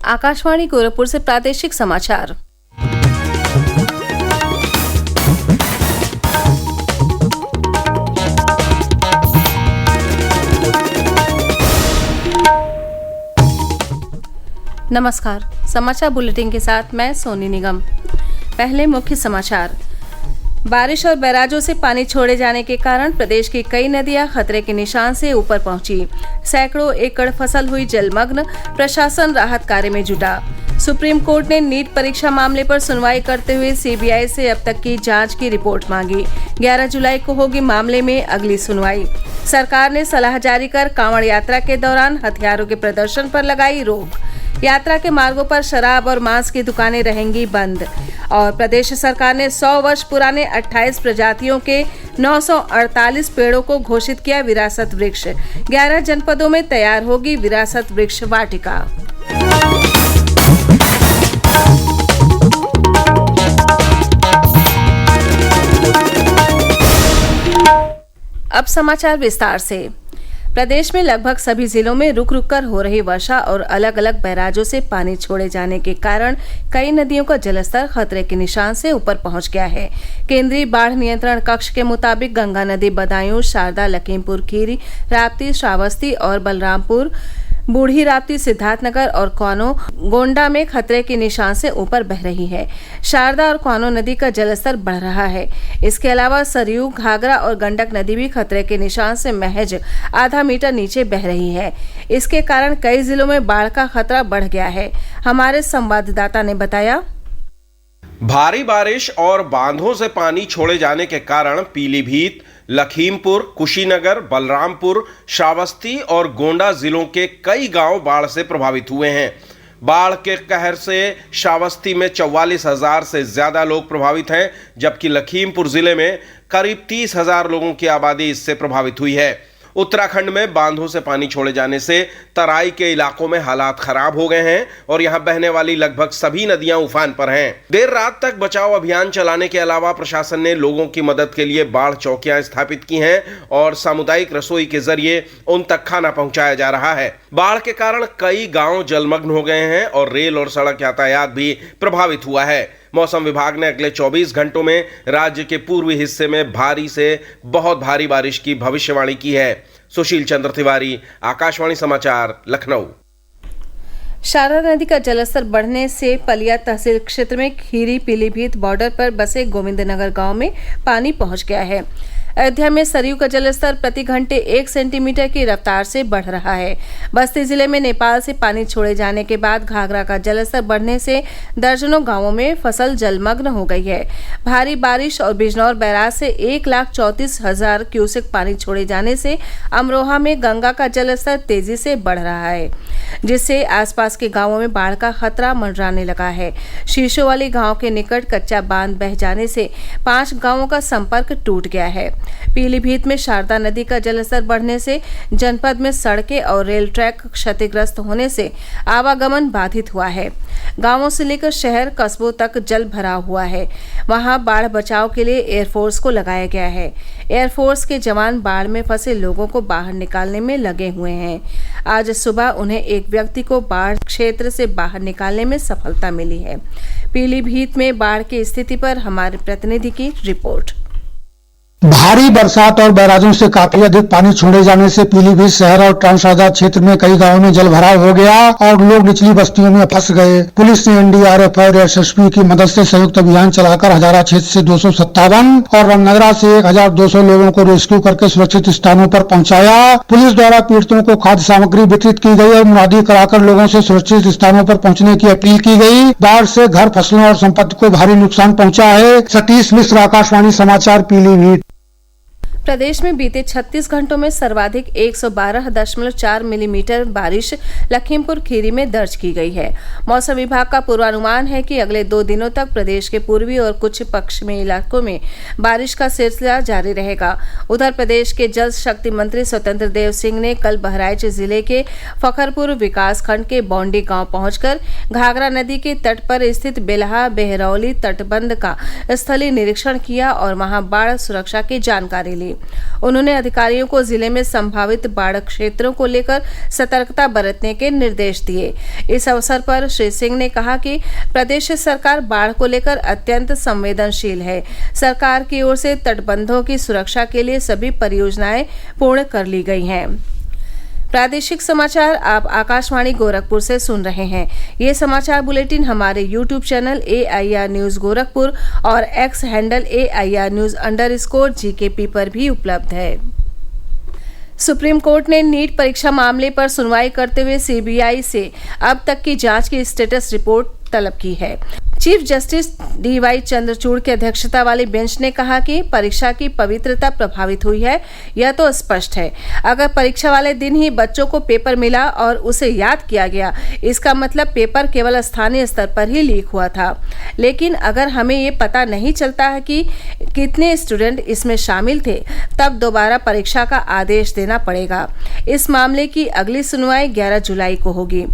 आकाशवाणी गोरखपुर से प्रादेशिक समाचार। नमस्कार, समाचार बुलेटिन के साथ मैं सोनी निगम। पहले मुख्य समाचार। बारिश और बैराजों से पानी छोड़े जाने के कारण प्रदेश की कई नदियां खतरे के निशान से ऊपर पहुंची। सैकड़ों एकड़ फसल हुई जलमग्न, प्रशासन राहत कार्य में जुटा। सुप्रीम कोर्ट ने नीट परीक्षा मामले पर सुनवाई करते हुए सीबीआई से अब तक की जांच की रिपोर्ट मांगी। 11 जुलाई को होगी मामले में अगली सुनवाई। सरकार ने सलाह जारी कर कांवड़ यात्रा के दौरान हथियारों के प्रदर्शन पर लगाई रोक। यात्रा के मार्गों पर शराब और मांस की दुकानें रहेंगी बंद। और प्रदेश सरकार ने 100 वर्ष पुराने 28 प्रजातियों के 948 पेड़ों को घोषित किया विरासत वृक्ष। 11 जनपदों में तैयार होगी विरासत वृक्ष वाटिका। अब समाचार विस्तार से। प्रदेश में लगभग सभी जिलों में रुक रुक कर हो रही वर्षा और अलग अलग बैराजों से पानी छोड़े जाने के कारण कई नदियों का जलस्तर खतरे के निशान से ऊपर पहुंच गया है। केंद्रीय बाढ़ नियंत्रण कक्ष के मुताबिक गंगा नदी बदायूं, शारदा, लखीमपुर खीरी, राप्ती, श्रावस्ती और बलरामपुर, बूढ़ी राप्ती, सिद्धार्थनगर और क्वानो गोंडा में खतरे के निशान से ऊपर बह रही है। शारदा और क्वानो नदी का जलस्तर बढ़ रहा है। इसके अलावा सरयू, घाघरा और गंडक नदी भी खतरे के निशान से महज आधा मीटर नीचे बह रही है। इसके कारण कई जिलों में बाढ़ का खतरा बढ़ गया है। हमारे संवाददाता ने बताया, भारी बारिश और बांधों से पानी छोड़े जाने के कारण पीलीभीत, लखीमपुर, कुशीनगर, बलरामपुर, श्रावस्ती और गोंडा जिलों के कई गांव बाढ़ से प्रभावित हुए हैं। बाढ़ के कहर से श्रावस्ती में 44,000 से ज्यादा लोग प्रभावित हैं, जबकि लखीमपुर जिले में करीब 30,000 लोगों की आबादी इससे प्रभावित हुई है। उत्तराखंड में बांधों से पानी छोड़े जाने से तराई के इलाकों में हालात खराब हो गए हैं और यहां बहने वाली लगभग सभी नदियां उफान पर हैं। देर रात तक बचाव अभियान चलाने के अलावा प्रशासन ने लोगों की मदद के लिए बाढ़ चौकियां स्थापित की हैं और सामुदायिक रसोई के जरिए उन तक खाना पहुंचाया जा रहा है। बाढ़ के कारण कई गांव जलमग्न हो गए हैं और रेल और सड़क यातायात भी प्रभावित हुआ है। मौसम विभाग ने अगले 24 घंटों में राज्य के पूर्वी हिस्से में भारी से बहुत भारी बारिश की भविष्यवाणी की है। सुशील चंद्र तिवारी, आकाशवाणी समाचार, लखनऊ। शारदा नदी का जलस्तर बढ़ने से पलिया तहसील क्षेत्र में खीरी पीलीभीत बॉर्डर पर बसे गोविंदनगर गांव में पानी पहुंच गया है। अयोध्या में सरयू का जलस्तर प्रति घंटे 1 सेंटीमीटर की रफ्तार से बढ़ रहा है। बस्ती जिले में नेपाल से पानी छोड़े जाने के बाद घाघरा का जलस्तर बढ़ने से दर्जनों गांवों में फसल जलमग्न हो गई है। भारी बारिश और बिजनौर बैराज से 1,34,000 क्यूसेक पानी छोड़े जाने से अमरोहा में गंगा का जलस्तर तेजी से बढ़ रहा है, जिससे आसपास के गांवों में बाढ़ का खतरा मंडराने लगा है। शीशोवाली गांव के निकट कच्चा बांध बह जाने से 5 गांवों का संपर्क टूट गया है। पीलीभीत में शारदा नदी का जलस्तर बढ़ने से जनपद में सड़कें और रेल ट्रैक क्षतिग्रस्त होने से आवागमन बाधित हुआ है। गांवों से लेकर शहर कस्बों तक जल भरा हुआ है। वहां बाढ़ बचाव के लिए एयरफोर्स को लगाया गया है। एयरफोर्स के जवान बाढ़ में फंसे लोगों को बाहर निकालने में लगे हुए हैं। आज सुबह उन्हें एक व्यक्ति को बाढ़ क्षेत्र से बाहर निकालने में सफलता मिली है। पीलीभीत में बाढ़ की स्थिति पर हमारे प्रतिनिधि की रिपोर्ट। भारी बरसात और बैराजों से काफी अधिक पानी छोड़े जाने से पीलीभीत शहर और ट्रांसशारदा क्षेत्र में कई गांवों में जल भराव हो गया और लोग निचली बस्तियों में फंस गए। पुलिस ने एनडीआरएफ और एसएसबी की मदद से संयुक्त अभियान चलाकर हजारा क्षेत्र से 257 और रंगनगरा से 1,200 लोगों को रेस्क्यू करके सुरक्षित स्थानों पर पहुंचाया। पुलिस द्वारा पीड़ितों को खाद्य सामग्री वितरित की गई और मुनादी कराकर लोगों से सुरक्षित स्थानों पर पहुंचने की अपील की गई। बाढ़ से घर, फसलों और संपत्ति को भारी नुकसान पहुंचा है। सतीश मिश्र, आकाशवाणी समाचार, पीलीभीत। प्रदेश में बीते 36 घंटों में सर्वाधिक 112.4 मिलीमीटर बारिश लखीमपुर खीरी में दर्ज की गई है। मौसम विभाग का पूर्वानुमान है कि अगले 2 दिनों तक प्रदेश के पूर्वी और कुछ पश्चिमी इलाकों में बारिश का सिलसिला जारी रहेगा। उधर प्रदेश के जल शक्ति मंत्री स्वतंत्र देव सिंह ने कल बहराइच जिले के फखरपुर विकासखंड के बौंडी गांव पहुंचकर घाघरा नदी के तट पर स्थित बेलहा बेहरौली तटबंध का स्थलीय निरीक्षण किया और वहां बाढ़ सुरक्षा की जानकारी ली। होगी। उन्होंने अधिकारियों को जिले में संभावित बाढ़ क्षेत्रों को लेकर सतर्कता बरतने के निर्देश दिए। इस अवसर पर श्री सिंह ने कहा कि प्रदेश सरकार बाढ़ को लेकर अत्यंत संवेदनशील है। सरकार की ओर से तटबंधों की सुरक्षा के लिए सभी परियोजनाएं पूर्ण कर ली गई हैं। प्रादेशिक समाचार आप आकाशवाणी गोरखपुर से सुन रहे हैं। ये समाचार बुलेटिन हमारे YouTube channel AIR news Gorakhpur और X हैंडल AIR न्यूज_GKP पर भी उपलब्ध है। सुप्रीम कोर्ट ने नीट परीक्षा मामले पर सुनवाई करते हुए CBI से अब तक की जांच की स्टेटस रिपोर्ट तलब की है। चीफ जस्टिस DY चंद्रचूड़ की अध्यक्षता वाली बेंच ने कहा कि परीक्षा की पवित्रता प्रभावित हुई है, यह तो स्पष्ट है। अगर परीक्षा वाले दिन ही बच्चों को पेपर मिला और उसे याद किया गया, इसका मतलब पेपर केवल स्थानीय स्तर पर ही लीक हुआ था। लेकिन अगर हमें ये पता नहीं चलता है कि कितने स्टूडेंट इसमें शामिल थे, तब दोबारा परीक्षा का आदेश देना पड़ेगा। इस मामले की अगली सुनवाई 11 जुलाई को होगी।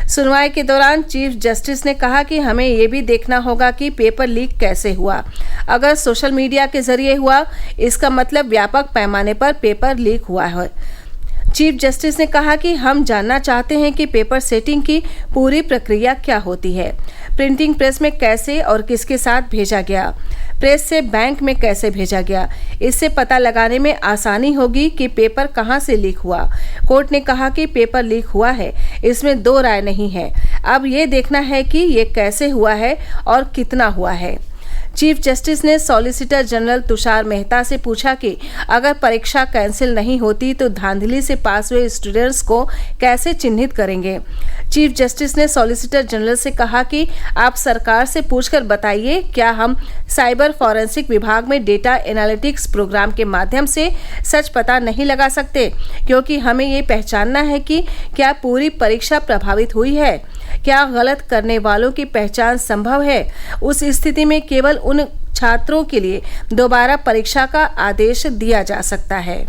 सुनवाई के दौरान चीफ जस्टिस ने कहा कि हमें ये भी देखना होगा कि पेपर लीक कैसे हुआ। अगर सोशल मीडिया के जरिए हुआ, इसका मतलब व्यापक पैमाने पर पेपर लीक हुआ है। चीफ जस्टिस ने कहा कि हम जानना चाहते हैं कि पेपर सेटिंग की पूरी प्रक्रिया क्या होती है। प्रिंटिंग प्रेस में कैसे और किसके साथ भेजा गया, प्रेस से बैंक में कैसे भेजा गया, इससे पता लगाने में आसानी होगी कि पेपर कहां से लीक हुआ। कोर्ट ने कहा कि पेपर लीक हुआ है, इसमें दो राय नहीं है। अब ये देखना है कि ये कैसे हुआ है और कितना हुआ है। चीफ जस्टिस ने सॉलिसिटर जनरल तुषार मेहता से पूछा कि अगर परीक्षा कैंसिल नहीं होती तो धांधली से पास हुए स्टूडेंट्स को कैसे चिन्हित करेंगे। चीफ जस्टिस ने सॉलिसिटर जनरल से कहा कि आप सरकार से पूछकर बताइए, क्या हम साइबर फॉरेंसिक विभाग में डेटा एनालिटिक्स प्रोग्राम के माध्यम से सच पता नहीं लगा सकते, क्योंकि हमें ये पहचानना है कि क्या पूरी परीक्षा प्रभावित हुई है, क्या गलत करने वालों की पहचान संभव है। उस स्थिति में केवल उन छात्रों के लिए दोबारा परीक्षा का आदेश दिया जा सकता है।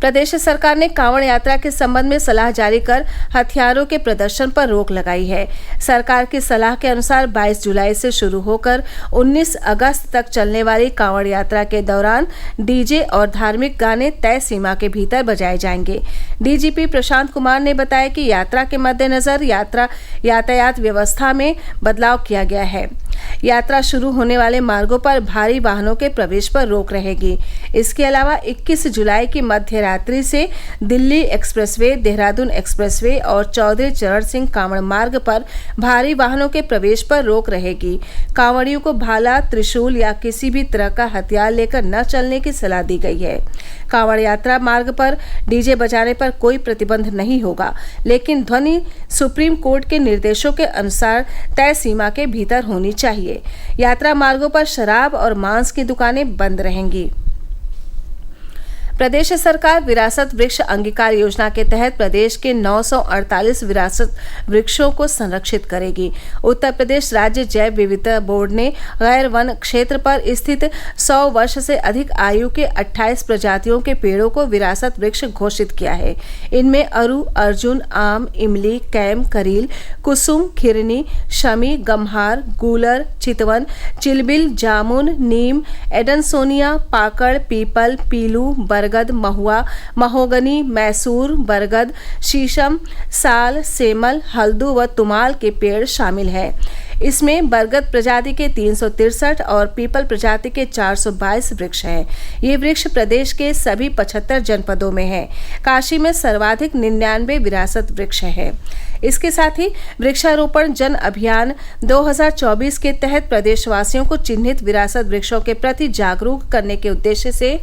प्रदेश सरकार ने कांवड़ यात्रा के संबंध में सलाह जारी कर हथियारों के प्रदर्शन पर रोक लगाई है। सरकार की सलाह के अनुसार 22 जुलाई से शुरू होकर 19 अगस्त तक चलने वाली कांवड़ यात्रा के दौरान डीजे और धार्मिक गाने तय सीमा के भीतर बजाए जाएंगे। डीजीपी प्रशांत कुमार ने बताया कि यात्रा के मद्देनजर यातायात व्यवस्था में बदलाव किया गया है। यात्रा शुरू होने वाले मार्गों पर भारी वाहनों के प्रवेश पर रोक रहेगी। इसके अलावा 21 जुलाई की मध्य रात्रि से दिल्ली एक्सप्रेसवे, देहरादून एक्सप्रेसवे और चौधरी चरण सिंह कांवड़ मार्ग पर भारी वाहनों के प्रवेश पर रोक रहेगी। कांवड़ियों को भाला, त्रिशूल या किसी भी तरह का हथियार लेकर न चलने की सलाह दी गई है। कांवड़ यात्रा मार्ग पर डीजे बजाने पर कोई प्रतिबंध नहीं होगा, लेकिन ध्वनि सुप्रीम कोर्ट के निर्देशों के अनुसार तय सीमा के भीतर होनी चाहिए। यात्रा मार्गों पर शराब और मांस की दुकानें बंद रहेंगी। प्रदेश सरकार विरासत वृक्ष अंगीकार योजना के तहत प्रदेश के 948 विरासत वृक्षों को संरक्षित करेगी। उत्तर प्रदेश राज्य जैव विविधता बोर्ड ने गैर वन क्षेत्र पर स्थित 100 वर्ष से अधिक आयु के 28 प्रजातियों के पेड़ों को विरासत वृक्ष घोषित किया है। इनमें अरु, अर्जुन, आम, इमली, कैम, करील, कुसुम, खिरनी, शमी, गम्हार, गूलर, चितवन, चिलबिल, जामुन, नीम, एडनसोनिया, पाकड़, पीपल, पीलू, बरगद, महुआ, महोगनी, मैसूर, बरगद, शीशम, साल, सेमल, हल्दू व तुमाल के पेड़ शामिल हैं। इसमें बरगद प्रजाति के 363 और पीपल प्रजाति के 422 वृक्ष हैं। ये वृक्ष प्रदेश के सभी 75 जनपदों में हैं। काशी में सर्वाधिक 99 विरासत वृक्ष हैं। इसके साथ ही वृक्षारोपण जन अभियान 2024 के तहत प्रदेशवासियों को चिन्हित विरासत वृक्षों के प्रति जागरूक करने के उद्देश्य से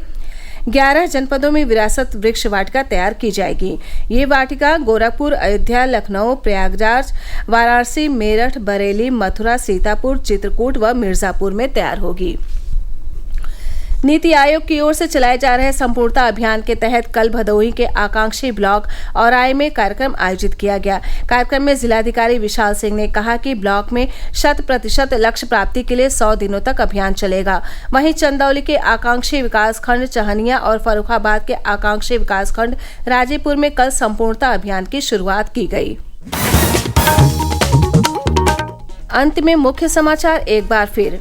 11 जनपदों में विरासत वृक्ष वाटिका तैयार की जाएगी। ये वाटिका गोरखपुर, अयोध्या, लखनऊ, प्रयागराज, वाराणसी, मेरठ, बरेली, मथुरा, सीतापुर, चित्रकूट व मिर्जापुर में तैयार होगी। नीति आयोग की ओर से चलाए जा रहे संपूर्णता अभियान के तहत कल भदोही के आकांक्षी ब्लॉक औराई में कार्यक्रम आयोजित किया गया। कार्यक्रम में जिलाधिकारी विशाल सिंह ने कहा कि ब्लॉक में 100% लक्ष्य प्राप्ति के लिए 100 दिनों तक अभियान चलेगा। वहीं चंदौली के आकांक्षी विकासखंड चहनिया और फर्रुखाबाद के आकांक्षी विकासखंड राजेपुर में कल संपूर्णता अभियान की शुरुआत की गई। अंत में मुख्य समाचार एक बार फिर।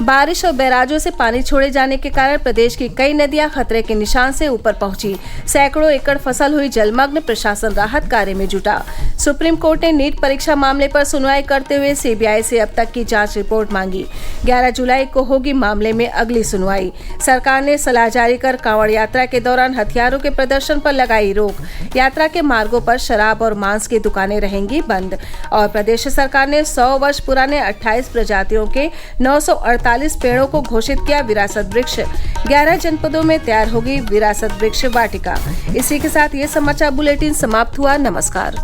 बारिश और बैराजों से पानी छोड़े जाने के कारण प्रदेश की कई नदियां खतरे के निशान से ऊपर पहुंची। सैकड़ों एकड़ फसल हुई जलमग्न, प्रशासन राहत कार्य में जुटा। सुप्रीम कोर्ट ने नीट परीक्षा मामले पर सुनवाई करते हुए सीबीआई से अब तक की जांच रिपोर्ट मांगी। 11 जुलाई को होगी मामले में अगली सुनवाई। सरकार ने सलाह जारी कर कांवड़ यात्रा के दौरान हथियारों के प्रदर्शन पर लगाई रोक। यात्रा के मार्गों पर शराब और मांस की दुकानें रहेंगी बंद। और प्रदेश सरकार ने 100 वर्ष पुराने 28 प्रजातियों के 948 पेड़ों को घोषित किया विरासत वृक्ष। 11 जनपदों में तैयार होगी विरासत वृक्ष वाटिका। इसी के साथ ये समाचार बुलेटिन समाप्त हुआ। नमस्कार।